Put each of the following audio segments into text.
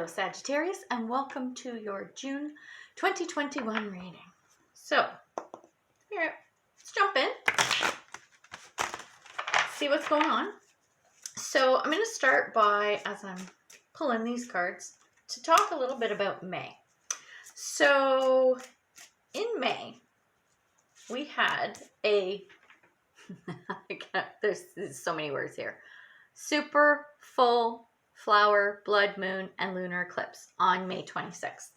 Hello Sagittarius, and welcome to your June 2021 reading. So, here, let's jump in, see what's going on. So I'm going to start by, as I'm pulling these cards, to talk a little bit about May. So in May, we had a, there's so many words here, super full flower, blood moon, and lunar eclipse on May 26th.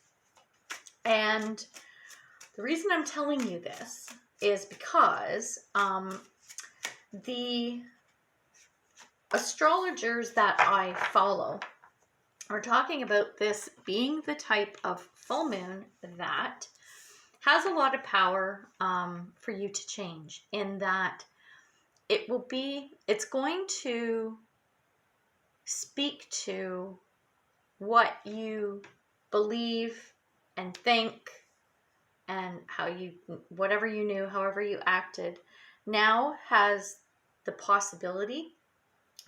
And the reason I'm telling you this is because the astrologers that I follow are talking about this being the type of full moon that has a lot of power for you to change, in that it's going to speak to what you believe and think, and how you, whatever you knew, however you acted, now has the possibility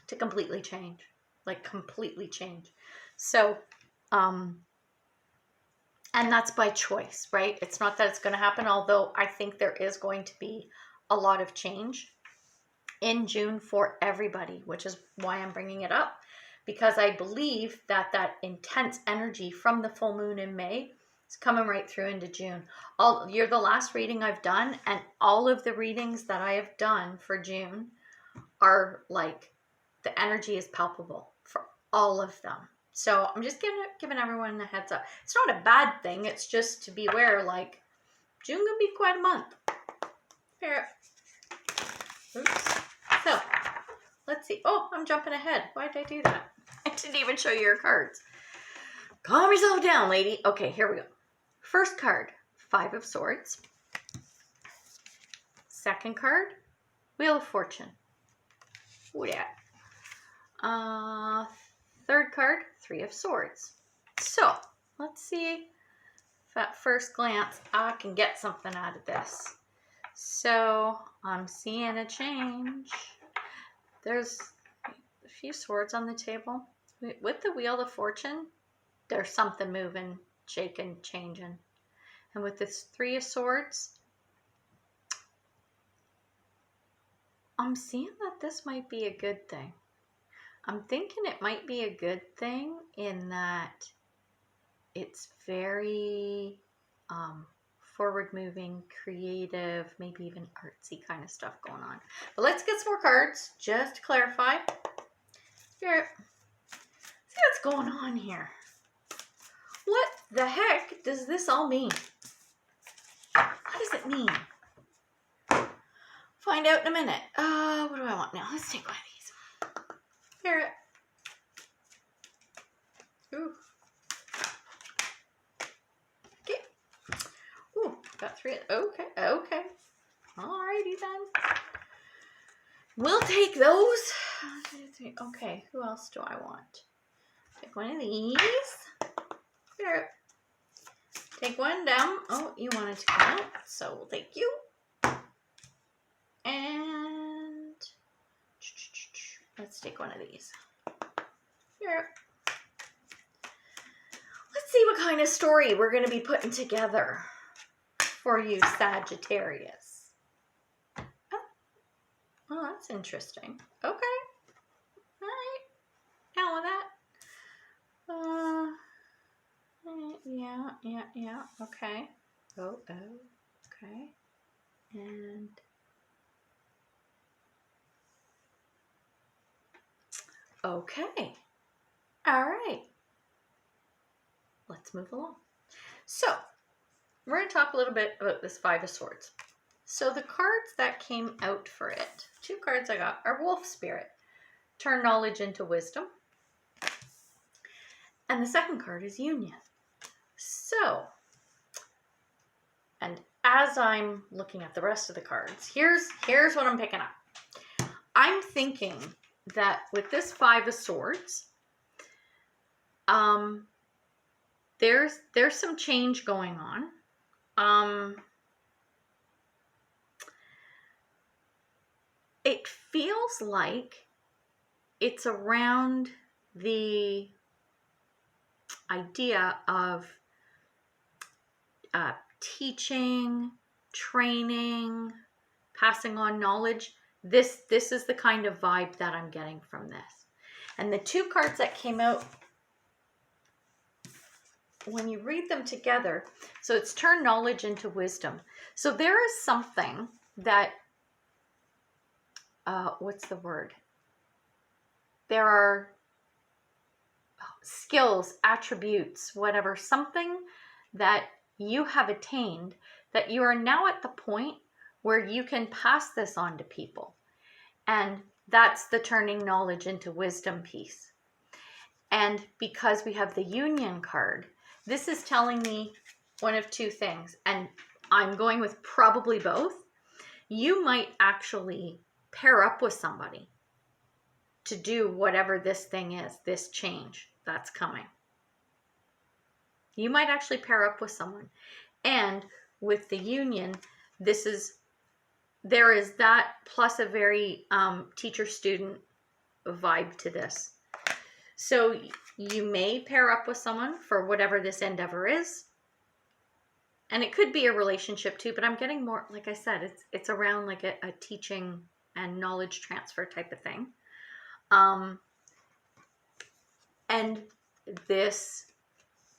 to completely change, like completely change. So, and that's by choice, right? It's not that it's going to happen, although I think there is going to be a lot of change in June for everybody, which is why I'm bringing it up, because I believe that that intense energy from the full moon in May is coming right through into June. You're the last reading I've done, and all of the readings that I have done for June are like, the energy is palpable for all of them. So I'm just giving everyone a heads up. It's not a bad thing. It's just to be aware, like, June could be quite a month. Here. Oops. So, let's see. Oh, I'm jumping ahead. Why did I do that? I didn't even show you your cards. Calm yourself down, lady. Okay, here we go. First card, 5 of Swords. Second card, Wheel of Fortune. Oh, yeah. Third card, 3 of Swords. So, let's see if at first glance I can get something out of this. So, I'm seeing a change. There's a few swords on the table. With the Wheel of Fortune, there's something moving, shaking, changing. And with this 3 of Swords, I'm seeing that this might be a good thing. I'm thinking it might be a good thing in that it's very forward-moving, creative, maybe even artsy kind of stuff going on. But let's get some more cards just to clarify. Here, see what's going on here. What the heck does this all mean? What does it mean? Find out in a minute. What do I want now? Let's take one of these. Here. Ooh. Okay. Ooh, got 3. Okay, okay. Alrighty then. We'll take those. 1, 2, 3. Okay, who else do I want? Take one of these. Here. Take one down. Oh, you wanted to come out, so we'll take you. And let's take one of these. Here. Let's see what kind of story we're going to be putting together for you, Sagittarius. Oh, that's interesting. Okay. All right. Down with that. Yeah. Okay. Oh, okay. And okay. All right. Let's move along. So, we're going to talk a little bit about this 5 of Swords. So, the cards that came out for it, 2 cards I got, are Wolf Spirit, Turn Knowledge into Wisdom. And the second card is Union. So, and as I'm looking at the rest of the cards, here's what I'm picking up. I'm thinking that with this 5 of Swords, there's some change going on. It feels like it's around the idea of teaching, training, passing on knowledge. This is the kind of vibe that I'm getting from this. And the two cards that came out, when you read them together, so it's turn knowledge into wisdom. So there is something that, what's the word? There are skills, attributes, whatever, something that you have attained that you are now at the point where you can pass this on to people. And that's the turning knowledge into wisdom piece. And because we have the Union card, this is telling me one of two things, and I'm going with probably both. You might actually pair up with somebody to do whatever this thing is, this change that's coming. You might actually pair up with someone. And with the Union, there is that plus a very teacher-student vibe to this. So you may pair up with someone for whatever this endeavor is. And it could be a relationship too, but I'm getting more, like I said, it's around like a teaching and knowledge transfer type of thing. And this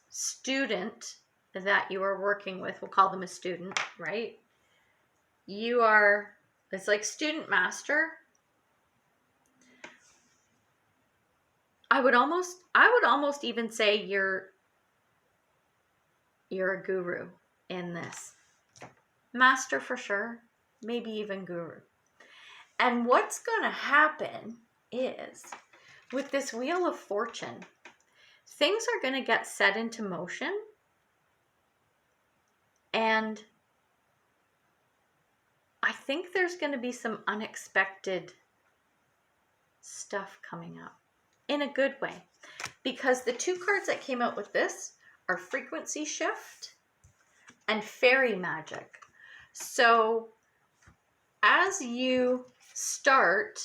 student that you are working with, we'll call them a student, right? It's like student master. I would almost even say you're a guru in this. Master for sure, maybe even guru. And what's going to happen is, with this Wheel of Fortune, things are going to get set into motion, and I think there's going to be some unexpected stuff coming up in a good way, because the two cards that came out with this are frequency shift and fairy magic. So as you start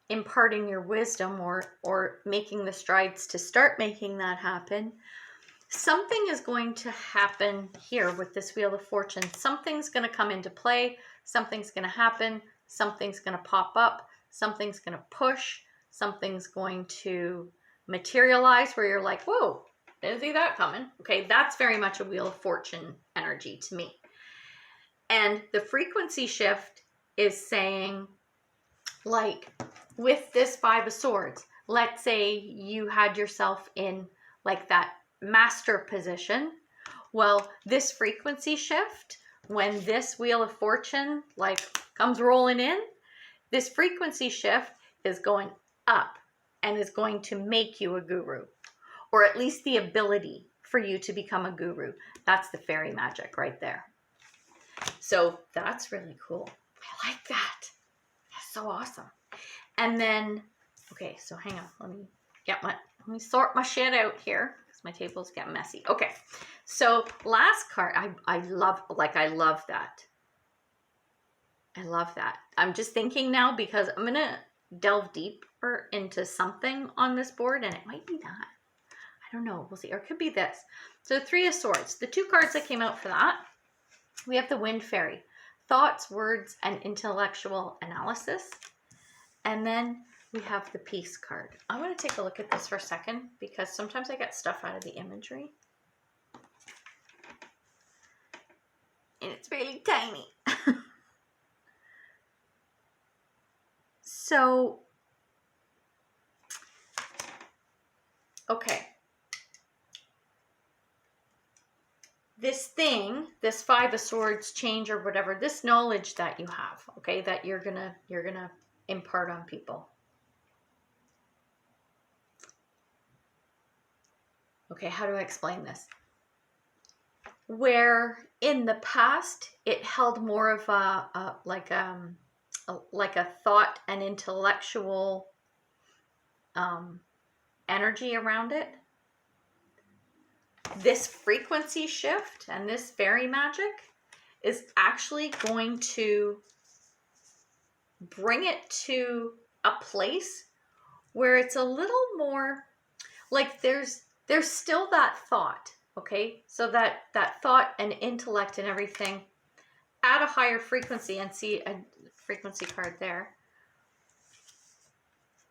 imparting your wisdom or making the strides to start making that happen, something is going to happen here with this Wheel of Fortune. Something's going to come into play. Something's going to happen. Something's going to pop up. Something's going to push. Something's going to materialize where you're like, whoa, didn't see that coming. Okay, that's very much a Wheel of Fortune energy to me. And the frequency shift is saying, like, with this Five of Swords, let's say you had yourself in like that master position. Well, this frequency shift, when this Wheel of Fortune like comes rolling in, this frequency shift is going up and is going to make you a guru, or at least the ability for you to become a guru. That's the fairy magic right there. So that's really cool. I like that. That's so awesome. And then, okay, so hang on. Let me sort my shit out here because my tables get messy. Okay, so last card, I love that. I love that. I'm just thinking now because I'm going to delve deeper into something on this board, and it might be that. I don't know. We'll see. Or it could be this. So Three of Swords. The two cards that came out for that, we have the Wind Fairy. Thoughts, words, and intellectual analysis. And then we have the Peace card. I want to take a look at this for a second because sometimes I get stuff out of the imagery. And it's really tiny. So, okay. This thing, this Five of Swords change or whatever, this knowledge that you have, okay, that you're gonna impart on people. Okay, how do I explain this? Where in the past it held more of a thought and intellectual energy around it. This frequency shift and this fairy magic is actually going to bring it to a place where it's a little more like there's there's still that thought, okay? So that thought and intellect and everything at a higher frequency, and see a frequency card there,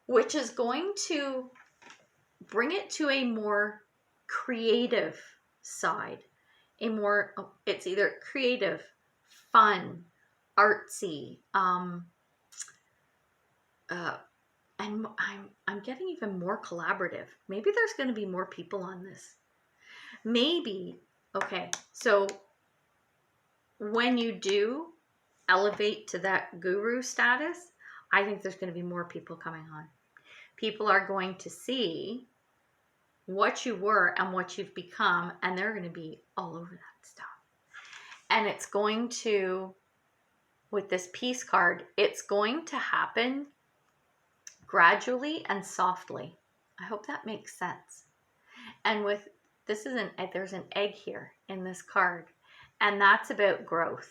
which is going to bring it to a more creative side, a more, it's either creative, fun, artsy, and I'm getting even more collaborative. Maybe there's going to be more people on this. Maybe, okay, so when you do elevate to that guru status, I think there's going to be more people coming on. People are going to see what you were and what you've become, and they're going to be all over that stuff. And it's going to, with this peace card, it's going to happen gradually and softly. I hope that makes sense. And with this is there's an egg here in this card, and that's about growth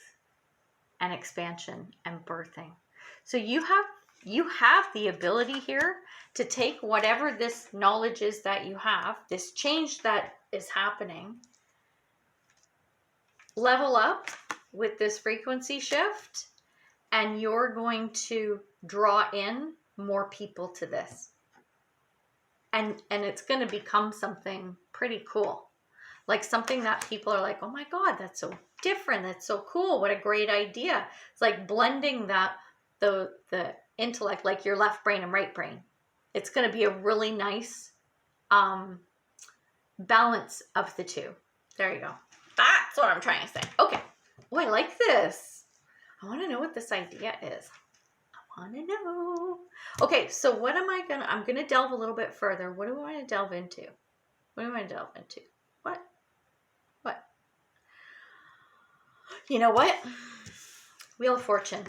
and expansion and birthing. So you have the ability here to take whatever this knowledge is that you have, this change that is happening, level up with this frequency shift, and you're going to draw in more people to this. And it's going to become something pretty cool. Like something that people are like, oh my God, that's so different. That's so cool. What a great idea. It's like blending that, the intellect, like your left brain and right brain. It's going to be a really nice balance of the two. There you go. That's what I'm trying to say. Okay. Oh, I like this. I want to know what this idea is. I want to know. Okay, so what am I going to... I'm going to delve a little bit further. What do I want to delve into? What do I want to delve into? What? You know what? Wheel of Fortune.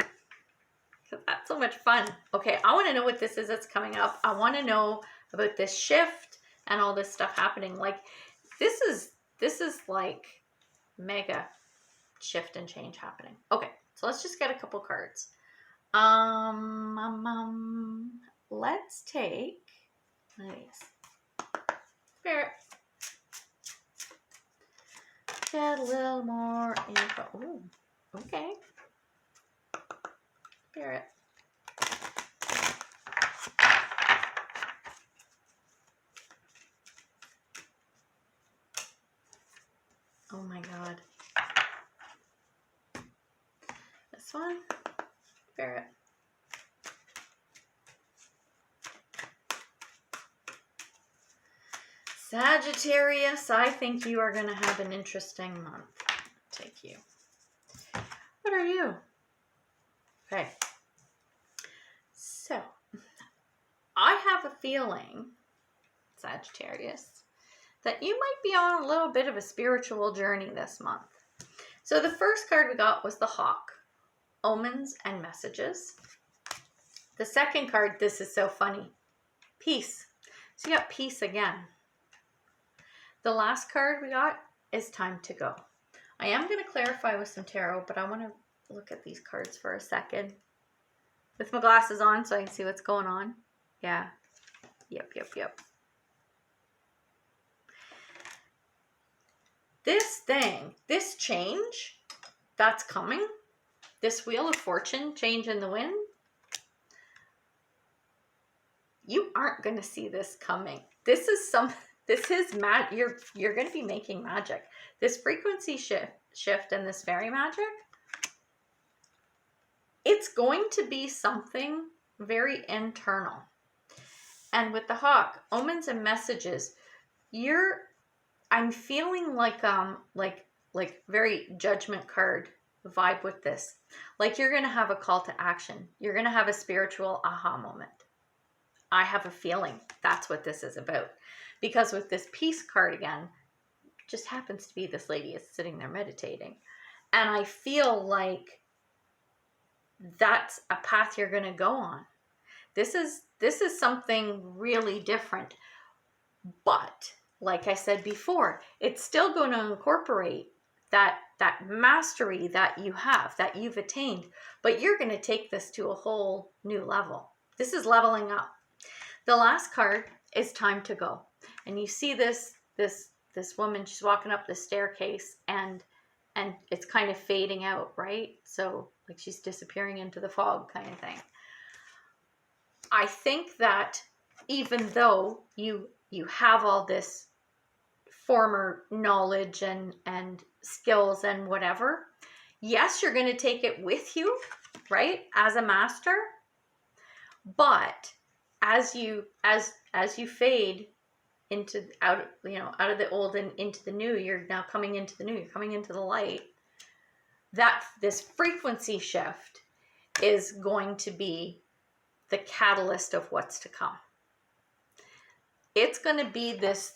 That's so much fun. Okay, I want to know what this is that's coming up. I want to know about this shift and all this stuff happening. Like, this is like mega shift and change happening. Okay, so let's just get a couple cards. Let's take one of these. Spirit. Get a little more info. Ooh, okay. Spirit. Oh my God. This one. Spirit. Sagittarius, I think you are going to have an interesting month. Take you. What are you? Okay. So, I have a feeling, Sagittarius, that you might be on a little bit of a spiritual journey this month. So the first card we got was the Hawk, omens and messages. The second card, this is so funny, peace. So you got peace again. The last card we got is time to go. I am going to clarify with some tarot, but I want to look at these cards for a second with my glasses on so I can see what's going on. Yeah. Yep. This thing, this change that's coming, this Wheel of Fortune change in the wind, you aren't going to see this coming. This is you're going to be making magic. This frequency shift and this fairy magic, it's going to be something very internal. And with the Hawk, omens and messages, I'm feeling like very judgment card vibe with this. Like you're going to have a call to action. You're going to have a spiritual aha moment. I have a feeling that's what this is about. Because with this peace card again, just happens to be this lady is sitting there meditating. And I feel like that's a path you're going to go on. This is something really different. But like I said before, it's still going to incorporate that mastery that you have, that you've attained. But you're going to take this to a whole new level. This is leveling up. The last card is time to go. And you see this this woman, she's walking up the staircase, and it's kind of fading out, right? So like she's disappearing into the fog kind of thing. I think that even though you have all this former knowledge and skills and whatever, yes, you're going to take it with you, right, as a master. But as you fade into out of the old and into the new, you're now coming into the new, you're coming into the light. That this frequency shift is going to be the catalyst of what's to come. It's going to be this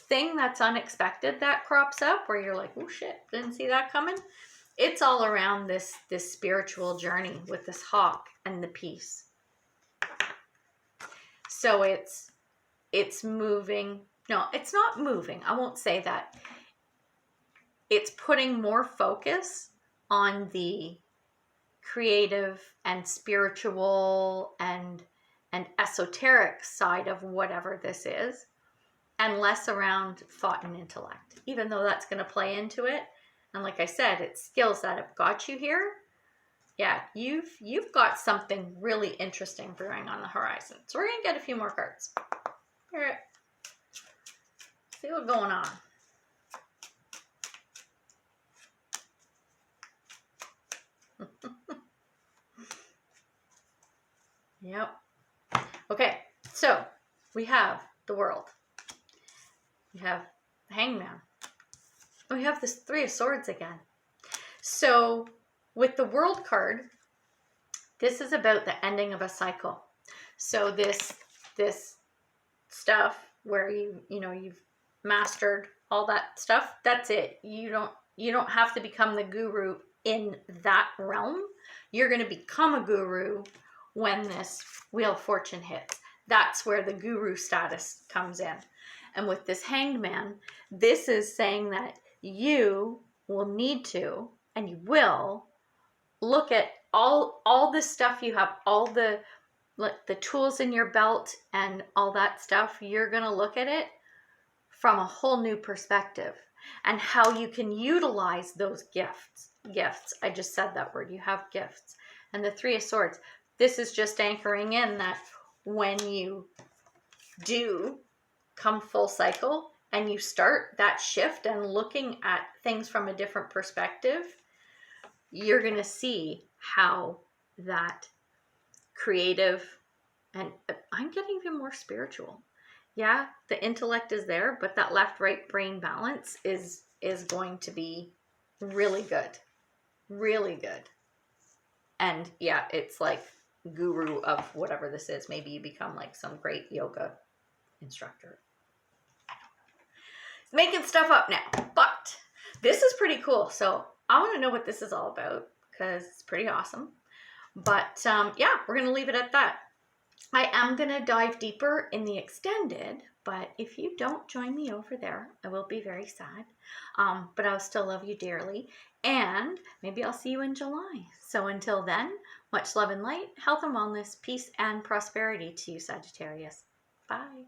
thing that's unexpected that crops up where you're like, oh shit, didn't see that coming. It's all around this spiritual journey with this hawk and the peace. So it's moving. No, it's not moving. I won't say that. It's putting more focus on the creative and spiritual and esoteric side of whatever this is, and less around thought and intellect, even though that's going to play into it. And like I said, it's skills that have got you here. Yeah, you've got something really interesting brewing on the horizon. So we're going to get a few more cards. All right. See what's going on. Yep. Okay, so we have the World. We have the Hangman. We have this Three of Swords again. So with the World card, this is about the ending of a cycle. So this stuff where you've mastered all that stuff, that's it. You don't have to become the guru in that realm. You're going to become a guru when this Wheel of Fortune hits. That's where the guru status comes in. And with this Hanged Man, this is saying that you will need to, and you will, look at all the stuff you have, all the tools in your belt and all that stuff. You're going to look at it from a whole new perspective, and how you can utilize those gifts. I just said that word. You have gifts. And the Three of Swords, this is just anchoring in that when you do come full cycle and you start that shift and looking at things from a different perspective, you're going to see how that creative, and I'm getting even more spiritual. Yeah, the intellect is there, but that left-right brain balance is going to be really good. Really good. And yeah, it's like guru of whatever this is. Maybe you become like some great yoga instructor. I don't know. Making stuff up now, but this is pretty cool. So I want to know what this is all about because it's pretty awesome. But yeah, we're going to leave it at that. I am going to dive deeper in the extended, but if you don't join me over there, I will be very sad. But I'll still love you dearly. And maybe I'll see you in July. So until then, much love and light, health and wellness, peace and prosperity to you, Sagittarius. Bye.